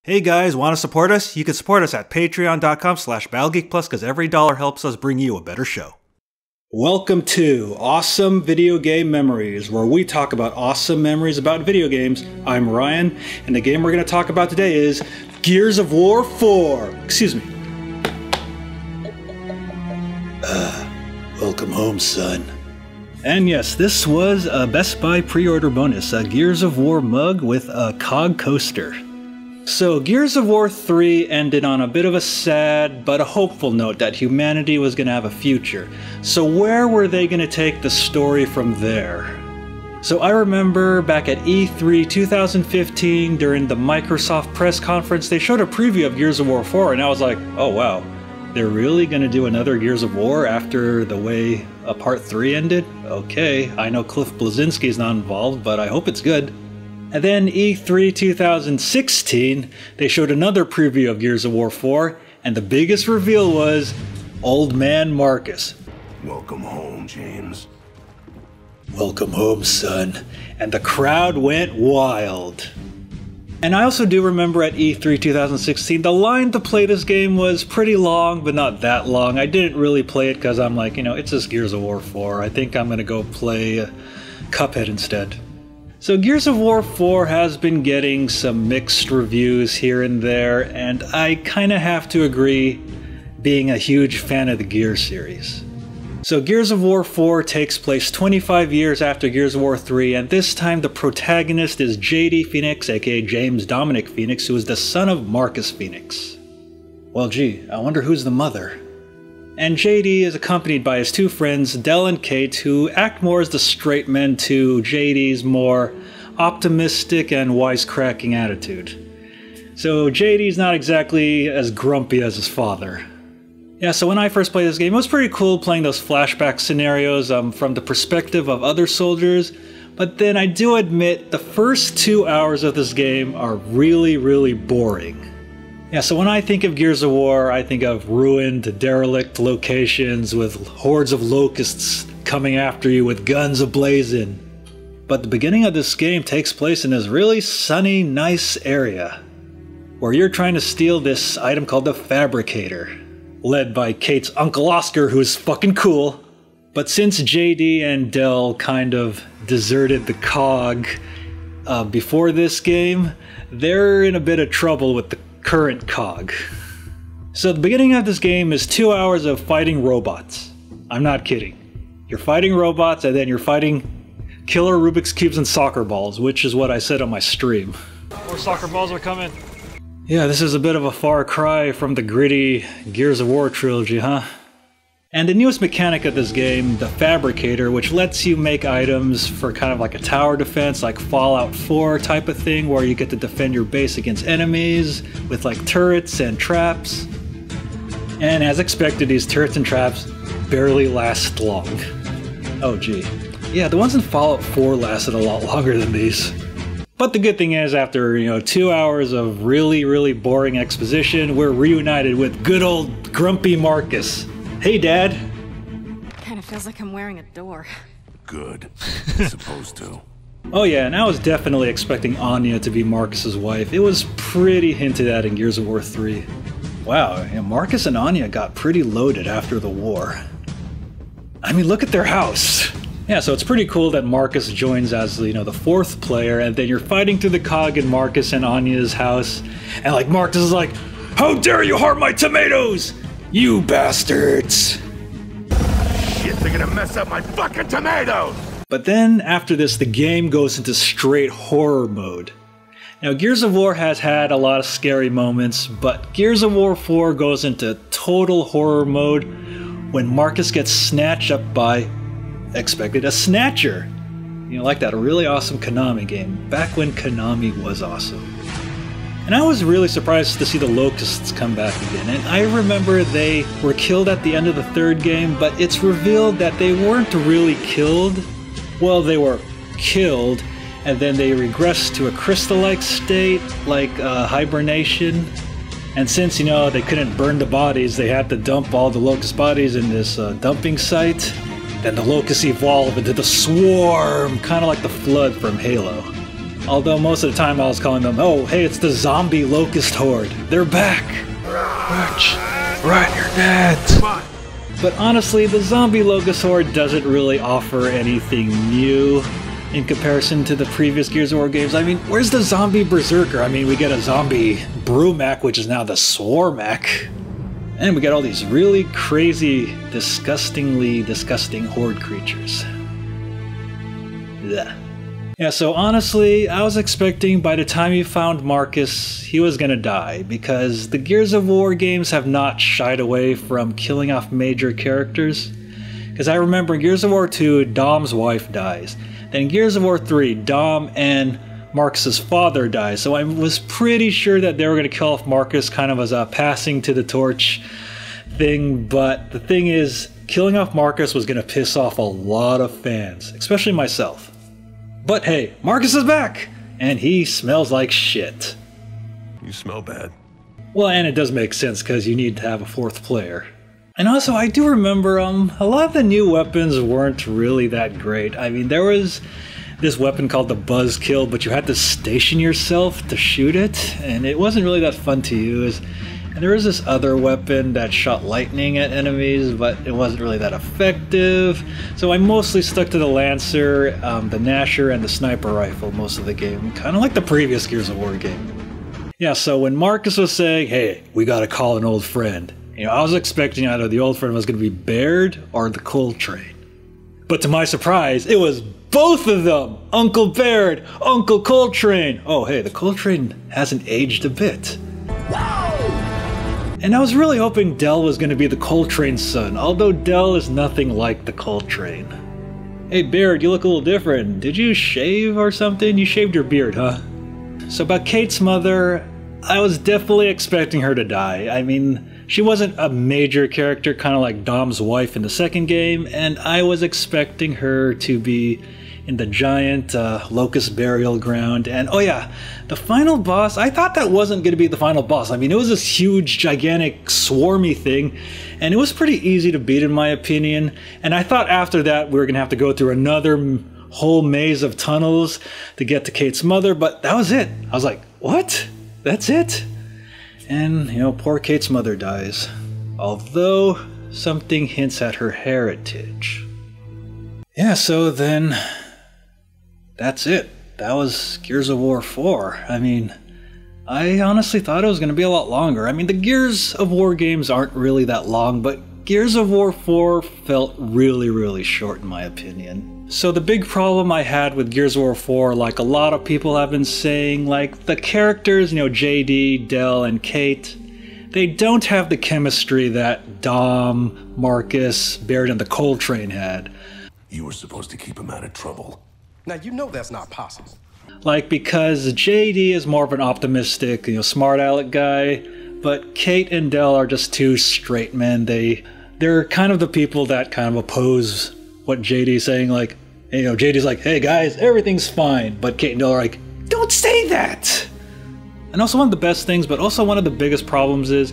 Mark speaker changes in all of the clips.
Speaker 1: Hey guys, want to support us? You can support us at patreon.com/BattleGeekPlus because every dollar helps us bring you a better show. Welcome to Awesome Video Game Memories, where we talk about awesome memories about video games. I'm Ryan, and the game we're going to talk about today is Gears of War 4. Excuse me. Welcome home, son. And yes, this was a Best Buy pre-order bonus, a Gears of War mug with a COG coaster. So Gears of War 3 ended on a bit of a sad but a hopeful note that humanity was going to have a future. So where were they going to take the story from there? So I remember back at E3 2015 during the Microsoft press conference, they showed a preview of Gears of War 4 and I was like, oh wow, they're really going to do another Gears of War after the way Part 3 ended? Okay, I know Cliff Bleszinski's not involved, but I hope it's good. And then E3 2016, they showed another preview of Gears of War 4, and the biggest reveal was Old Man Marcus.
Speaker 2: Welcome home, James.
Speaker 1: Welcome home, son. And the crowd went wild. And I also do remember at E3 2016, the line to play this game was pretty long, but not that long. I didn't really play it because I'm like, it's just Gears of War 4. I think I'm going to go play Cuphead instead. So Gears of War 4 has been getting some mixed reviews here and there, and I kind of have to agree, being a huge fan of the Gears series. So Gears of War 4 takes place 25 years after Gears of War 3, and this time the protagonist is JD Phoenix, aka James Dominic Phoenix, who is the son of Marcus Phoenix. Well gee, I wonder who's the mother. And JD is accompanied by his two friends, Del and Kate, who act more as the straight men to JD's more optimistic and wisecracking attitude. So JD's not exactly as grumpy as his father. Yeah, so when I first played this game, it was pretty cool playing those flashback scenarios from the perspective of other soldiers, but then I do admit the first 2 hours of this game are really, really boring. Yeah, so when I think of Gears of War, I think of ruined, derelict locations with hordes of locusts coming after you with guns ablazing. But the beginning of this game takes place in this really sunny, nice area, where you're trying to steal this item called the Fabricator, led by Kate's Uncle Oscar, who's fucking cool. But since JD and Del kind of deserted the COG before this game, they're in a bit of trouble with the current COG. So the beginning of this game is 2 hours of fighting robots. I'm not kidding. You're fighting robots and then you're fighting killer Rubik's Cubes and soccer balls, which is what I said on my stream. More soccer balls are coming. Yeah, this is a bit of a far cry from the gritty Gears of War trilogy, huh? And the newest mechanic of this game, the Fabricator, which lets you make items for kind of like a tower defense, like Fallout 4 type of thing, where you get to defend your base against enemies with like turrets and traps. And as expected, these turrets and traps barely last long. Oh gee. Yeah, the ones in Fallout 4 lasted a lot longer than these. But the good thing is, after 2 hours of really, really boring exposition, we're reunited with good old grumpy Marcus. Hey, Dad.
Speaker 3: Kinda feels like I'm wearing a door.
Speaker 2: Good. Supposed to.
Speaker 1: Oh yeah, and I was definitely expecting Anya to be Marcus's wife. It was pretty hinted at in Gears of War 3. Wow, Marcus and Anya got pretty loaded after the war. I mean, look at their house. Yeah, so it's pretty cool that Marcus joins as, the fourth player, and then you're fighting through the COG in Marcus and Anya's house, and Marcus is like, "How dare you harm my tomatoes! You bastards!"
Speaker 2: Shit, they're gonna mess up my fucking tomatoes!
Speaker 1: But then, after this, the game goes into straight horror mode. Now, Gears of War has had a lot of scary moments, but Gears of War 4 goes into total horror mode when Marcus gets snatched up by, expected, a Snatcher. Like that really awesome Konami game, back when Konami was awesome. And I was really surprised to see the Locusts come back again. And I remember they were killed at the end of the third game, but it's revealed that they weren't really killed. Well, they were killed, and then they regressed to a crystal-like state, like hibernation. And since, they couldn't burn the bodies, they had to dump all the Locust bodies in this dumping site. Then the Locusts evolve into the Swarm, kind of like the Flood from Halo. Although most of the time I was calling them, oh, hey, it's the zombie locust horde. They're back. Run, you're dead.
Speaker 2: Come on.
Speaker 1: But honestly, the zombie locust horde doesn't really offer anything new in comparison to the previous Gears of War games. I mean, where's the zombie berserker? I mean, we get a zombie Brumac, which is now the Swarmac. And we got all these really crazy, disgustingly disgusting horde creatures. Blech. Yeah, so honestly, I was expecting by the time you found Marcus, he was gonna die, because the Gears of War games have not shied away from killing off major characters. Because I remember in Gears of War 2, Dom's wife dies. Then in Gears of War 3, Dom and Marcus's father dies, so I was pretty sure that they were gonna kill off Marcus kind of as a passing to the torch thing, but the thing is, killing off Marcus was gonna piss off a lot of fans, especially myself. But hey, Marcus is back! And he smells like shit.
Speaker 2: You smell bad.
Speaker 1: Well, and it does make sense because you need to have a fourth player. And also, I do remember a lot of the new weapons weren't really that great. I mean, there was this weapon called the Buzzkill, but you had to station yourself to shoot it, and it wasn't really that fun to use. And there was this other weapon that shot lightning at enemies, but it wasn't really that effective. So I mostly stuck to the Lancer, the Gnasher, and the Sniper Rifle most of the game. Kind of like the previous Gears of War game. Yeah, so when Marcus was saying, hey, we gotta call an old friend, you know, I was expecting either the old friend was gonna be Baird or the Coltrane. But to my surprise, it was both of them! Uncle Baird, Uncle Coltrane! Oh, hey, the Coltrane hasn't aged a bit. And I was really hoping Del was going to be the Coltrane's son, although Del is nothing like the Coltrane. Hey Baird, you look a little different. Did you shave or something? You shaved your beard, huh? So about Kate's mother, I was definitely expecting her to die. I mean, she wasn't a major character, kind of like Dom's wife in the second game, and I was expecting her to be in the giant locust burial ground. And oh yeah, the final boss, I thought that wasn't going to be the final boss. I mean, it was this huge, gigantic, swarmy thing, and it was pretty easy to beat in my opinion. And I thought after that we were going to have to go through another whole maze of tunnels to get to Kate's mother, but that was it. I was like, what? That's it? And, you know, poor Kate's mother dies. Although something hints at her heritage. Yeah, so then that's it. That was Gears of War 4. I mean, I honestly thought it was going to be a lot longer. I mean, the Gears of War games aren't really that long, but Gears of War 4 felt really, really short in my opinion. So the big problem I had with Gears of War 4, like a lot of people have been saying, like the characters, you know, JD, Del, and Kate, they don't have the chemistry that Dom, Marcus, Baird, and the Coltrane had.
Speaker 2: You were supposed to keep him out of trouble.
Speaker 4: Now, you know that's not possible.
Speaker 1: Like, because JD is more of an optimistic, you know, smart aleck guy, but Kate and Del are just two straight men. They're kind of the people that kind of oppose what JD's saying, like, you know, JD's like, hey guys, everything's fine, but Kate and Del are like, don't say that! And also one of the best things, but also one of the biggest problems is,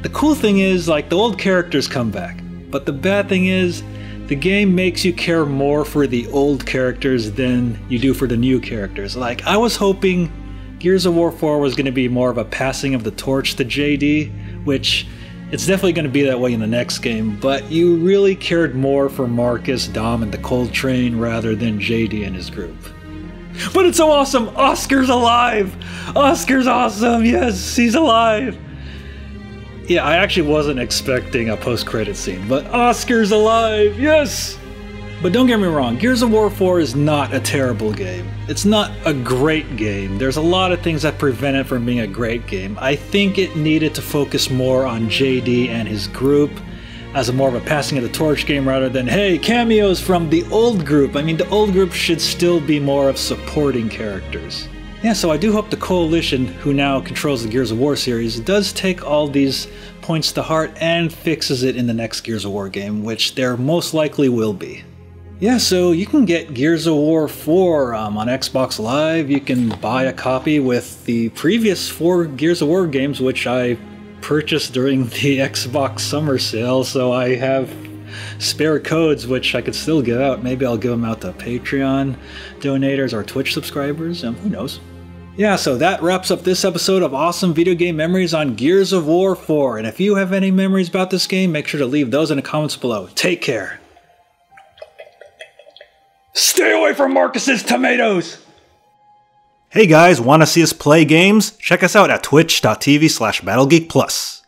Speaker 1: the cool thing is, like, the old characters come back, but the bad thing is, the game makes you care more for the old characters than you do for the new characters. Like, I was hoping Gears of War 4 was going to be more of a passing of the torch to JD, which it's definitely going to be that way in the next game, but you really cared more for Marcus, Dom, and the Coltrane rather than JD and his group. But it's so awesome! Oscar's alive! Oscar's awesome! Yes, he's alive! Yeah, I actually wasn't expecting a post-credit scene, but Oscar's alive! Yes! But don't get me wrong, Gears of War 4 is not a terrible game. It's not a great game. There's a lot of things that prevent it from being a great game. I think it needed to focus more on JD and his group as a more of a passing of the torch game rather than, hey, cameos from the old group. I mean, the old group should still be more of supporting characters. Yeah, so I do hope the Coalition, who now controls the Gears of War series, does take all these points to heart and fixes it in the next Gears of War game, which there most likely will be. Yeah, so you can get Gears of War 4 on Xbox Live. You can buy a copy with the previous 4 Gears of War games, which I purchased during the Xbox Summer Sale, so I have spare codes, which I could still give out. Maybe I'll give them out to Patreon donators or Twitch subscribers. Who knows? Yeah, so that wraps up this episode of Awesome Video Game Memories on Gears of War 4. And if you have any memories about this game, make sure to leave those in the comments below. Take care. Stay away from Marcus's tomatoes! Hey guys, want to see us play games? Check us out at twitch.tv/BattleGeekPlus.